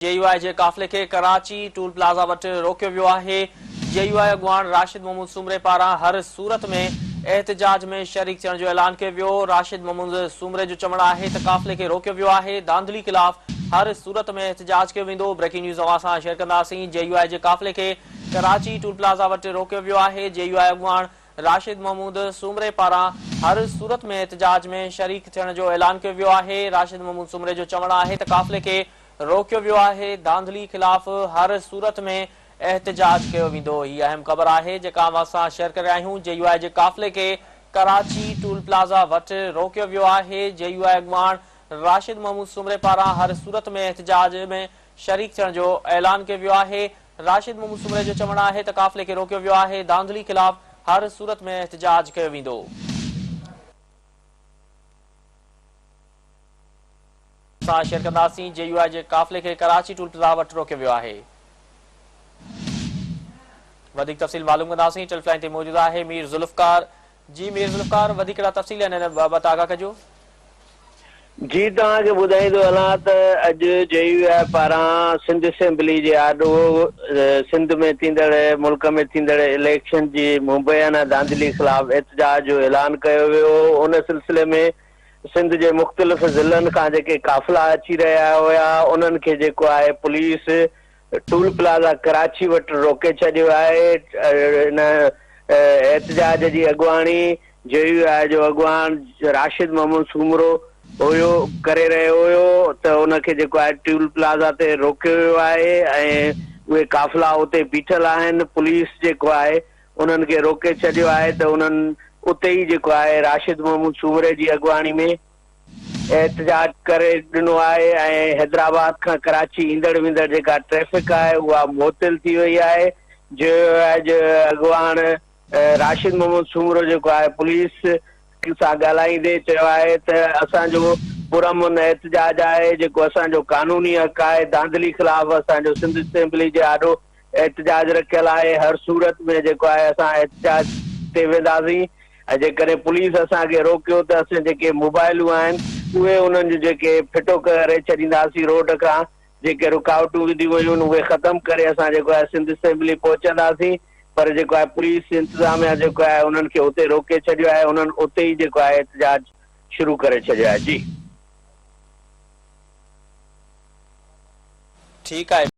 JUI जे काफ़िले खे Karachi tool plaza वटि रोकियो वियो आहे। जेयूआई अॻुवाण राशिद महमूद सूमरे पारां हर सूरत में एहतिजाज में शरीक थियण जो ऐलान कयो वियो। राशिद महमूद सूमरे जो चवणु आहे त काफ़िले खे रोकियो वियो आहे। धांधली ख़िलाफ़ हर सूरत में एहतिजाज कयो वेंदो। ब्रेकिंग न्यूज़ अवां सां शेयर कंदासीं। जेयूआई जे काफ़िले खे कराची टूल प्लाज़ा वटि रोकियो वियो आहे। जेयूआई अॻुवाण राशिद महमूद सूमरे पारां हर सूरत में एहतिजाज में शरीक थियण जो ऐलान कयो वियो आहे। राशिद महमूद सूमरे जो चवणु आहे त काफ़िले खे रोकियो वियो आहे। धांधली ख़िलाफ़ हर सूरत में एहतिजाज कयो वेंदो। ही अहम ख़बर आहे जेका अवां सां शेयर करे रहिया आहियूं। जेयूआई जे काफ़िले खे कराची टूल प्लाज़ा वटि रोकियो वियो आहे। जेयूआई अॻुवाण राशिद महमूद सूमरे पारां हर सूरत में एहतिजाज में शरीक थियण जो ऐलान कयो वियो आहे। राशिद महमूद सूमरे जो चवणु आहे त काफ़िले खे रोकियो वियो आहे। धांधली ख़िलाफ़ हर सूरत में एहतिजाज कयो वेंदो। शेयर कंदासीं। जेयूआई जे काफ़िले खे कराची टूल प्लाज़ा वटि रोकियो वियो आहे। वधीक तफ़सील मालूम कंदासीं। टेलीफोन ते मौजूदु आहे मीर ज़ुल्फ़कार। जी मीर ज़ुल्फ़कार, वधीक तफ़सील हिन बाबति आगाह कजो। जी तव्हांखे ॿुधाईंदो हलां त अॼु जेयूआई पारां सिंध असेंबली जे आॾो सिंध में थींदड़ मुल्क में थींदड़ इलेक्शन जी मुबैना धांधली ख़िलाफ़ एहतिजाज जो ऐलान कयो वियो। उन सिलसिले में सिंध जे मुख़्तलिफ़ ज़िलनि खां जेके काफ़िला अची रहिया हुया उन्हनि खे जेको आहे पुलिस टूल प्लाज़ा कराची वटि रोके छॾियो आहे। इन एहतिजाज जी अॻुवाणी जेयूआई जो अॻुवान राशिद महमूद सूमरो हुयो करे रहियो हुयो त उनखे जेको आहे टूल प्लाज़ा ते रोकियो वियो आहे ऐं उहे काफ़िला उते बीठल आहिनि। पुलिस जेको आहे उन्हनि खे रोके छॾियो आहे त उन्हनि उते ई जेको आहे राशिद महमूद सूमरे जी अॻुवाणी में एहतिजाज करे ॾिनो आहे ऐं हैदराबाद खां कराची ईंदड़ वेंदड़ जेका ट्रैफ़िक आहे उहा मुअतल थी वई आहे। जेयूआई जे अॻुवाण राशिद महमूद सूमरो जेको आहे पुलिस सां ॻाल्हाईंदे चयो आहे त असांजो पुरअमन एहतिजाज आहे, जेको असांजो कानूनी हक़ आहे। धांधली ख़िलाफ़ असांजो सिंध असेंबली जे आॾो एहतिजाज रखियल आहे। हर सूरत में जेको आहे असां एहतिजाज ते वेंदासीं ऐं जेकॾहिं पुलिस असांखे रोकियो त असां जेके मोबाइलूं आहिनि उहे उन्हनि जूं जेके फिटो करे छॾींदासीं। रोड खां जेके रुकावटूं विधियूं वयूं आहिनि उहे ख़तमु करे असां जेको आहे सिंध असेंबली पहुचंदासीं। पर जेको आहे पुलिस इंतिज़ामिया जेको आहे उन्हनि खे उते रोके छॾियो आहे। उन्हनि उते ई जेको आहे एहतिजाज शुरू करे छॾियो आहे। जी ठीकु आहे।